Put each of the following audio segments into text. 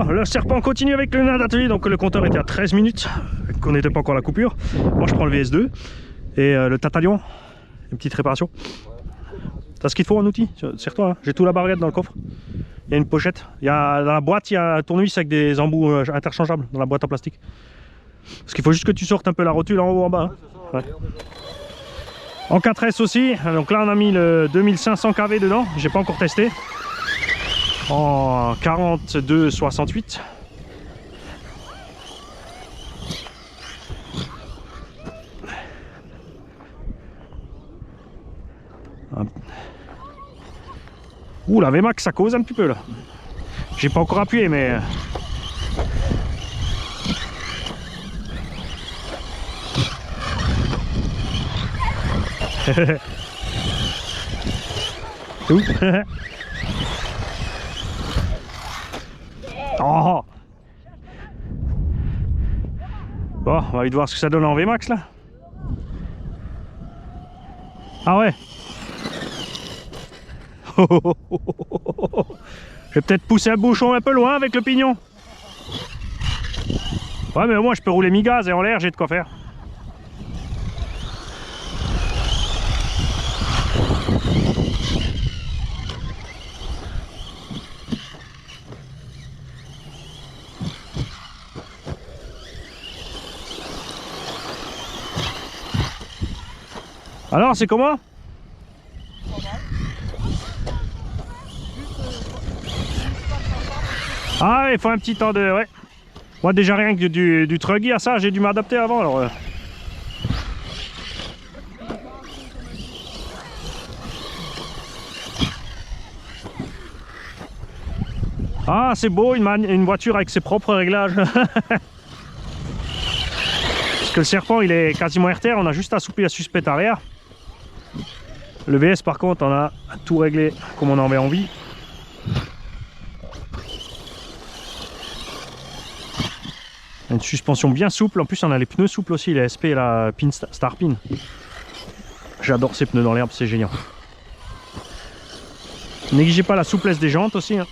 Bon, le serpent continue avec le nain d'atelier, donc le compteur était à 13 minutes, qu'on n'était pas encore à la coupure. Moi je prends le VS2 et le Tatalion, une petite réparation. T'as ce qu'il te faut en outil, serre-toi, hein. J'ai tout la barrière dans le coffre. Il y a une pochette, dans la boîte il y a un tournevis avec des embouts interchangeables dans la boîte en plastique. Parce qu'il faut juste que tu sortes un peu la rotule en haut en bas. Hein. Ouais. En 4S aussi, donc là on a mis le 2500 kV dedans, j'ai pas encore testé. En 42,68. Ouh, la VMAX ça cause un petit peu là. J'ai pas encore appuyé mais... C'est où? Oh. Bon, on va aller voir ce que ça donne en VMAX là. Ah ouais. Je vais peut-être pousser un bouchon un peu loin avec le pignon. Ouais mais au moins je peux rouler mi-gaz et en l'air j'ai de quoi faire. Alors c'est comment? Ah il faut un petit temps de... Ouais. Moi déjà rien que du truggy à ça, j'ai dû m'adapter avant alors... Ah c'est beau, une voiture avec ses propres réglages. Parce que le serpent il est quasiment RTR, on a juste assoupli la suspette arrière. Le VS par contre on a tout réglé comme on en avait envie. Une suspension bien souple, en plus on a les pneus souples aussi, les SP, la pin Starpin. J'adore ces pneus dans l'herbe, c'est génial. Négligez pas la souplesse des jantes aussi. Hein.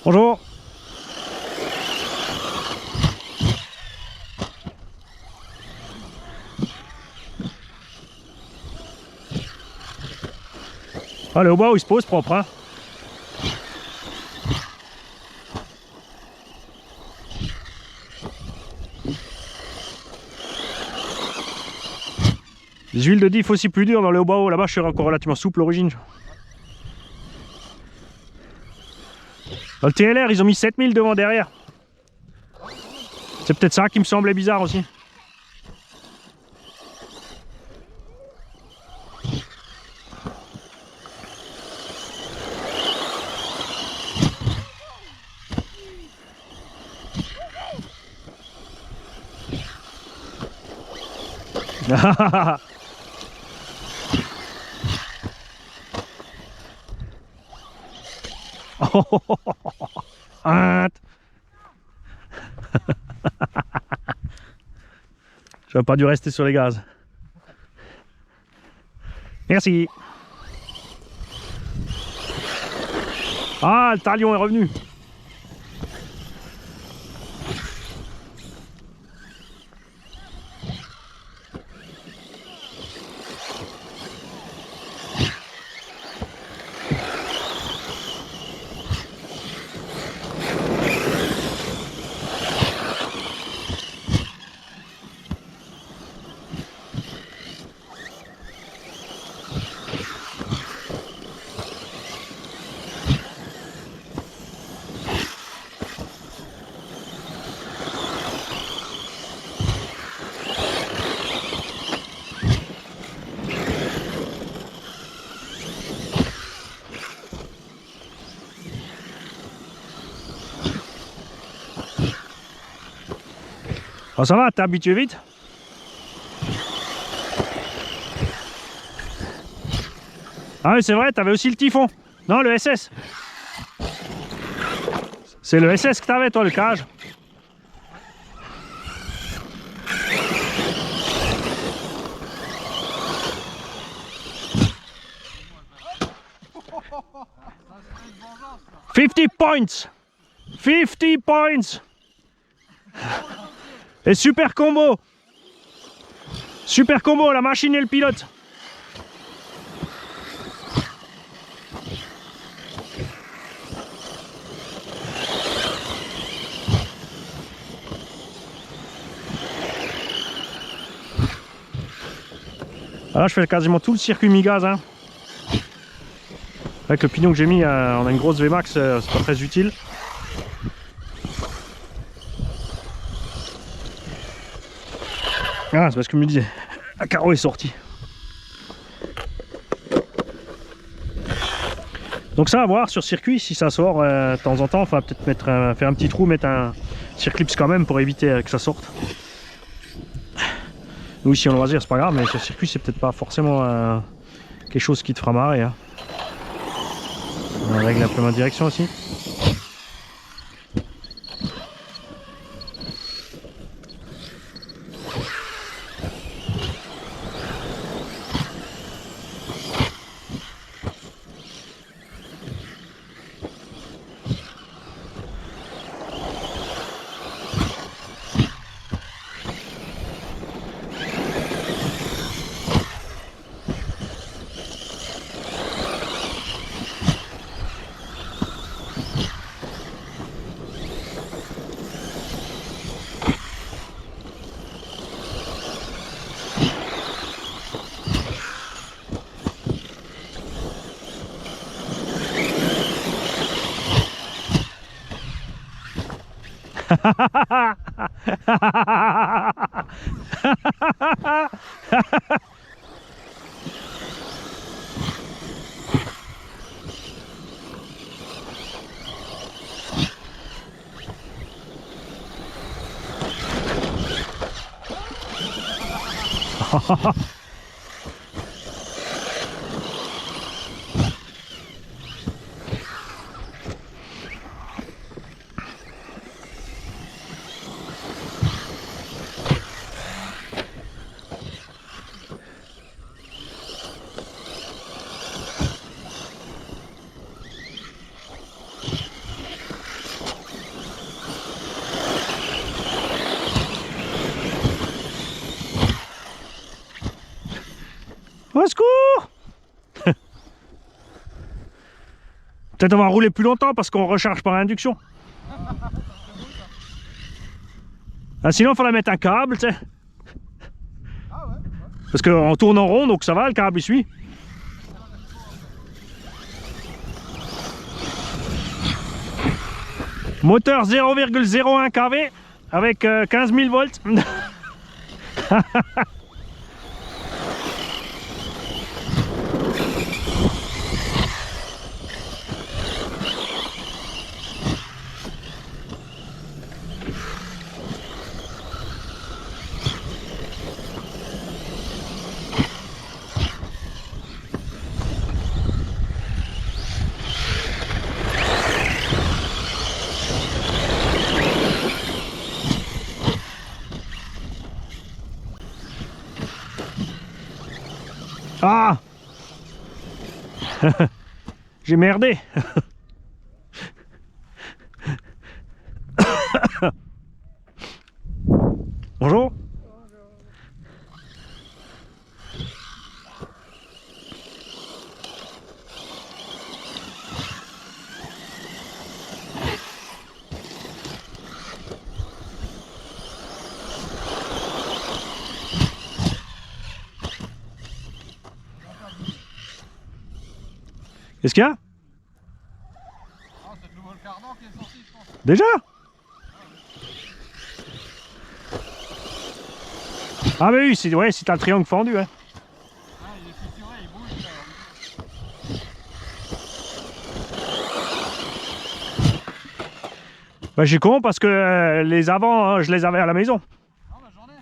Bonjour. Allez, au bas où il se pose propre. Hein. Les huiles de diff aussi plus dures dans le haut bas. Là-bas, je suis encore relativement souple l'origine. Dans le TLR, ils ont mis 7000 devant derrière. C'est peut-être ça qui me semblait bizarre aussi. J'aurais pas dû rester sur les gaz. Merci. Ah, le talion est revenu. Oh, ça va, t'es habitué vite? Ah oui, c'est vrai, t'avais aussi le Typhon. Non, le SS. C'est le SS que t'avais toi, le cage. $50 points. 50 points. Et super combo. Super combo, la machine et le pilote. Alors je fais quasiment tout le circuit mi-gaz. Hein. Avec le pignon que j'ai mis, on a une grosse VMAX, c'est pas très utile. Ah, c'est parce que je me disais, la carreau est sorti. Donc ça à voir sur circuit, si ça sort de temps en temps, il faudra peut-être mettre faire un petit trou, mettre un circlips quand même pour éviter que ça sorte. Nous ici en loisir c'est pas grave, mais sur circuit c'est peut-être pas forcément quelque chose qui te fera marrer. Hein. On règle un peu ma direction aussi. Au secours! Peut-être on va rouler plus longtemps parce qu'on recharge par induction. Ah, sinon il faudrait mettre un câble, tu sais. Parce qu'on tourne en rond, donc ça va, le câble il suit. Moteur 0,01 kV avec 15 000 volts. Ah! J'ai merdé. Bonjour. Qu'est-ce qu'il y a? Ah, c'est le nouveau cardan qui est sorti, je pense. Déjà? Ah mais oui, c'est ouais, si t'as le triangle fendu, hein. Ah, il est fissuré, il bouge. Bah, j'ai con parce que les avant, hein, je les avais à la maison. Ah, bah j'en ai.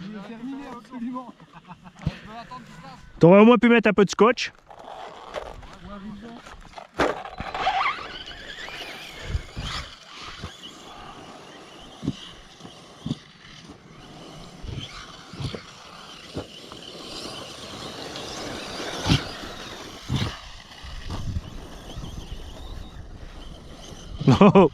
Il est terminé absolument. Je peux attendre qu'il passe. T'aurais au moins pu mettre un peu de scotch. Oh, oh.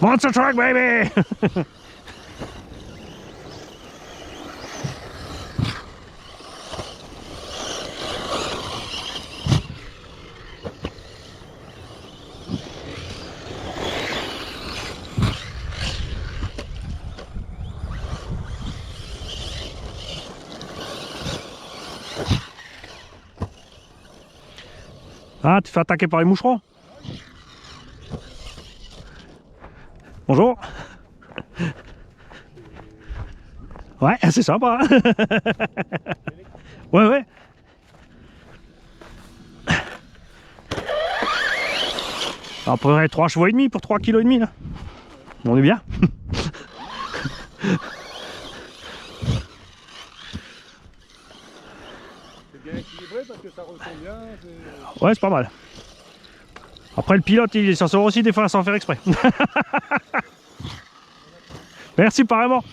Monster truck, baby! Ah, tu te fais attaquer par les moucherons? Bonjour. Ouais, c'est sympa. Ouais, ouais. À peu près 3 chevaux et demi pour 3 kg et demi là. On est bien. C'est bien équilibré parce que ça ressent bien. Ouais, c'est pas mal. Après, le pilote, il s'en sort aussi des fois sans faire exprès. Merci, pareillement.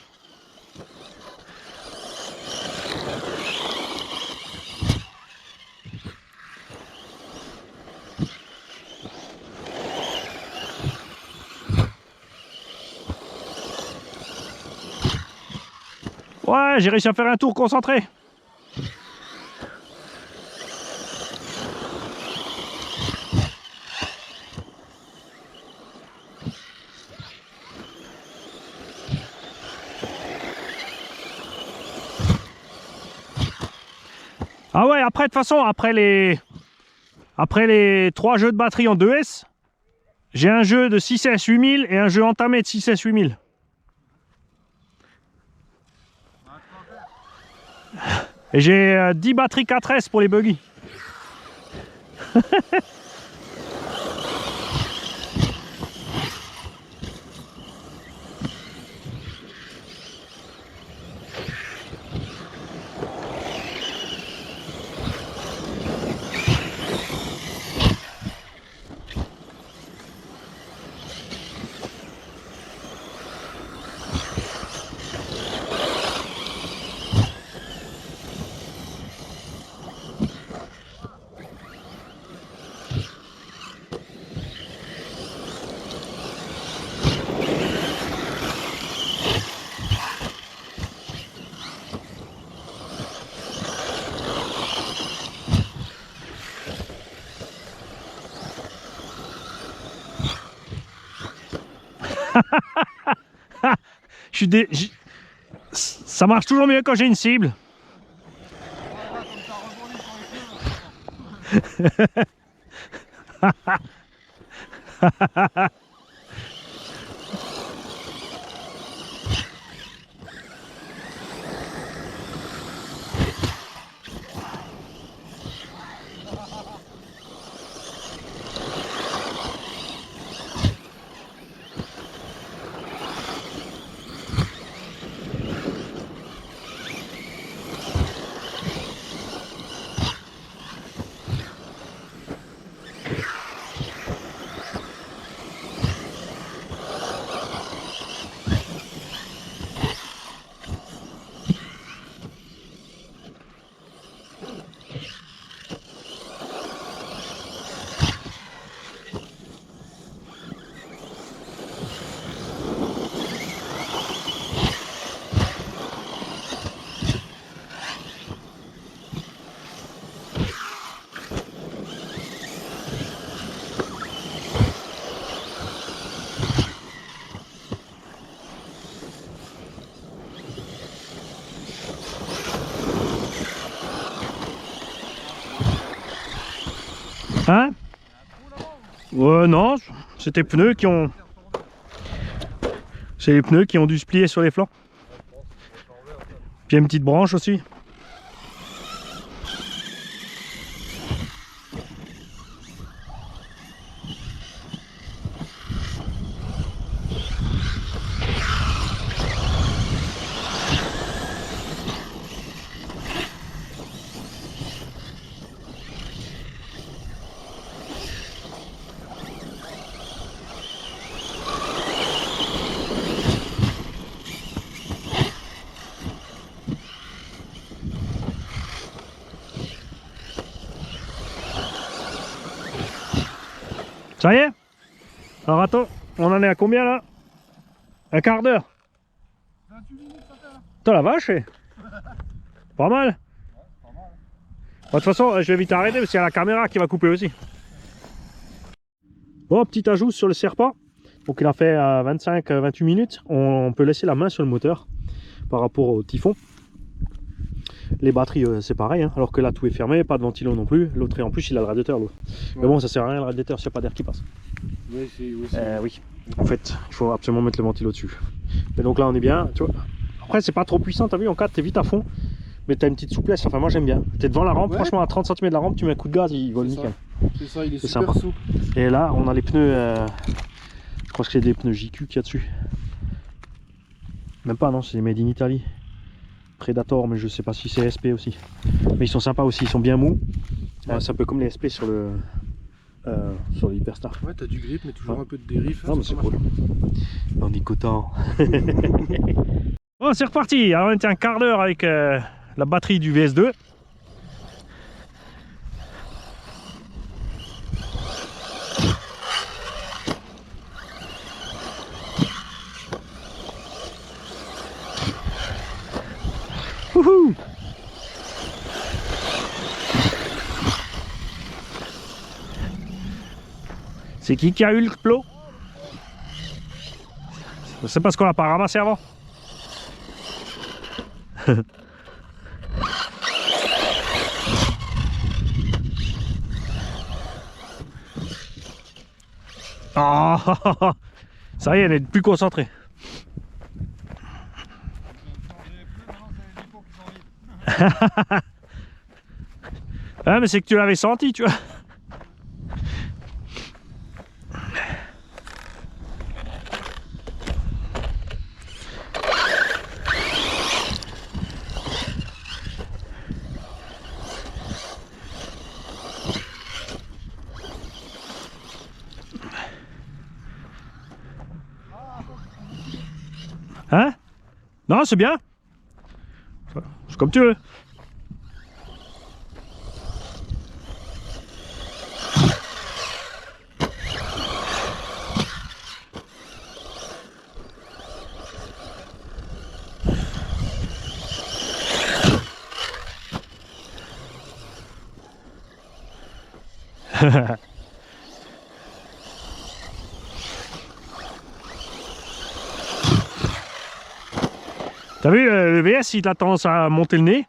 Ouais, j'ai réussi à faire un tour concentré. Ah ouais, après, de toute façon, après les 3 jeux de batterie en 2S, j'ai un jeu de 6S 8000 et un jeu entamé de 6S 8000. Et j'ai 10 batteries 4S pour les buggy. Ça marche toujours mieux quand j'ai une cible. Hein? Non, c'est tes pneus qui ont... C'est les pneus qui ont dû se plier sur les flancs. Puis il y a une petite branche aussi. Ça y est? Alors attends, on en est à combien là? Un quart d'heure. 28 minutes ça fait là. Putain la vache, pas mal. Ouais, pas mal. Bon, de toute façon, je vais vite arrêter parce qu'il y a la caméra qui va couper aussi. Bon, petit ajout sur le serpent. Donc il a fait 25-28 minutes. On peut laisser la main sur le moteur par rapport au typhon. Les batteries c'est pareil, hein, alors que là tout est fermé, pas de ventilo non plus. L'autre, en plus il a le radiateur l'autre. Ouais. Mais bon, ça sert à rien le radiateur s'il n'y a pas d'air qui passe. Oui, Oui, en fait, il faut absolument mettre le ventilo dessus. Et donc là on est bien, tu vois. Après c'est pas trop puissant, t'as vu, en 4 t'es vite à fond. Mais t'as une petite souplesse, enfin moi j'aime bien. T'es devant la rampe, ouais. Franchement à 30 cm de la rampe, tu mets un coup de gaz, il vole nickel. C'est ça, il est super sympa. souple. Et là on a les pneus, je crois que c'est des pneus JQ qu'il y a dessus. Même pas, non, c'est des made in Italy. Predator, mais je sais pas si c'est SP aussi. Mais ils sont sympas aussi, ils sont bien mous. Ouais. C'est un peu comme les SP sur le Hyperstar. Ouais, t'as du grip, mais toujours un peu de dérive. Non, mais c'est cool. On est content. Bon, c'est reparti. Alors, on était un quart d'heure avec la batterie du VS2. Wouhou! C'est qui a eu le plot? C'est parce qu'on l'a pas ramassé avant. Oh, ça y est, elle est plus concentrée. Ah, mais c'est que tu l'avais senti, tu vois. Hein? Non, c'est bien. C'est comme tu veux. T'as vu, le VS il a tendance à monter le nez,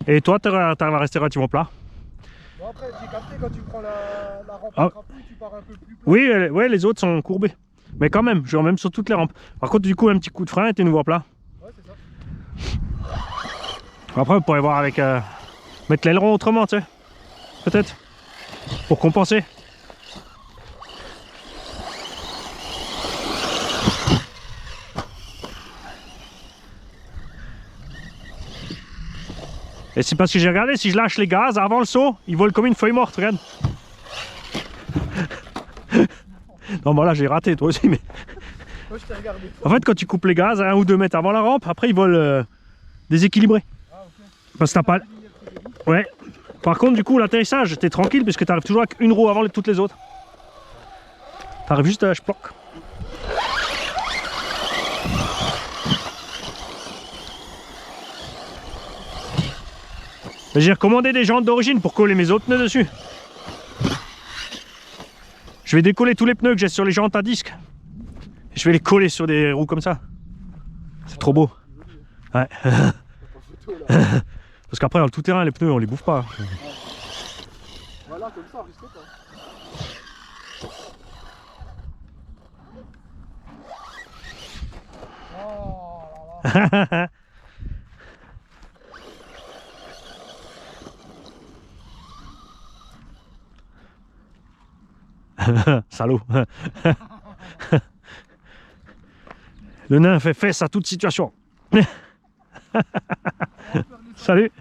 ouais. Et toi t'arrives à rester relativement plat. Bon après j'ai capté, quand tu prends la rampe à crapouille, tu pars un peu plus plat. Oui, ouais, les autres sont courbés. Mais quand même, genre même sur toutes les rampes. Par contre du coup un petit coup de frein et t'es nouveau à plat. Ouais c'est ça. Après on pourrait voir avec mettre l'aileron autrement, tu sais. Peut-être. Pour compenser. Et c'est parce que j'ai regardé, si je lâche les gaz avant le saut, ils volent comme une feuille morte, regarde. Non, bah là j'ai raté, toi aussi, mais... Moi je t'ai regardé. En fait, quand tu coupes les gaz à 1 ou 2 mètres avant la rampe, après ils volent déséquilibrés. Ah, okay. Parce que t'as pas... Ouais. Par contre, du coup, l'atterrissage, t'es tranquille, puisque t'arrives toujours avec une roue avant toutes les autres. T'arrives juste à la chploc. J'ai recommandé des jantes d'origine pour coller mes autres pneus dessus. Je vais décoller tous les pneus que j'ai sur les jantes à disque. Et je vais les coller sur des roues comme ça. C'est trop beau. Ouais. Parce qu'après dans le tout-terrain, les pneus on les bouffe pas. Voilà, comme ça, risque pas. Oh là là. Salaud. Le nain fait face à toute situation. Salut.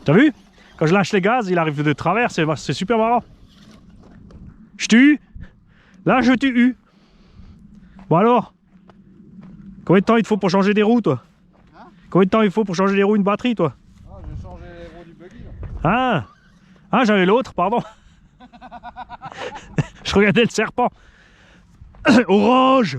T'as vu? Quand je lâche les gaz, il arrive de travers, c'est super marrant. Je tue. Là, je tue. Bon alors? Combien de temps il te faut pour changer des roues, toi? Combien de temps il faut pour changer les roues une batterie, toi? Ah, j'ai changé les roues du buggy là. Ah, ah j'avais l'autre, pardon. Je regardais le serpent. Orange.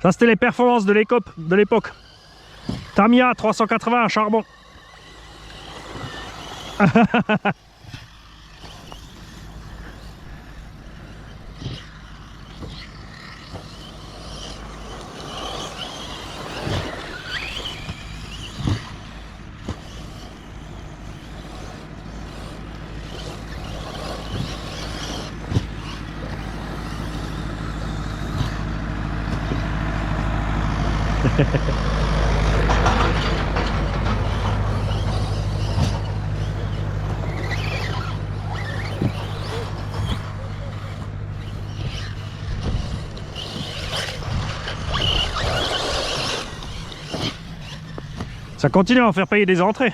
Ça, c'était les performances de l'époque. Tamiya 380 à charbon. Ça continue à en faire payer des entrées.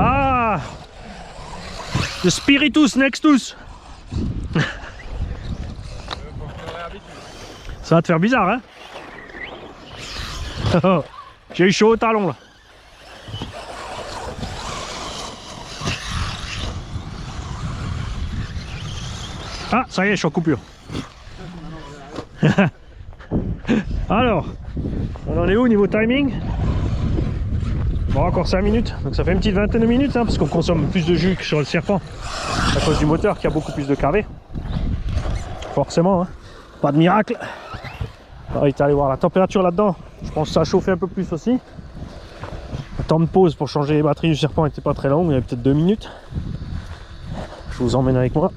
Ah, the spiritus nextus. Ça va te faire bizarre, hein? J'ai eu chaud au talon là. Ah, ça y est, je suis en coupure. Alors, on en est où au niveau timing? Bon, encore 5 minutes, donc ça fait une petite vingtaine de minutes, hein, parce qu'on consomme plus de jus que sur le serpent à cause du moteur qui a beaucoup plus de kV. Forcément, hein. Pas de miracle. Alors, il est allé voir la température là-dedans. Je pense que ça a chauffé un peu plus aussi. Le temps de pause pour changer les batteries du serpent n'était pas très long, il y avait peut-être 2 minutes. Je vous emmène avec moi.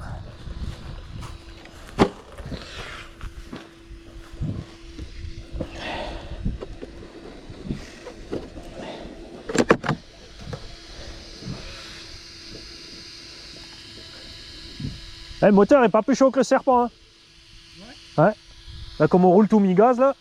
Le moteur est pas plus chaud que le serpent, hein. Ouais. Là, comme on roule tout mi-gaz là.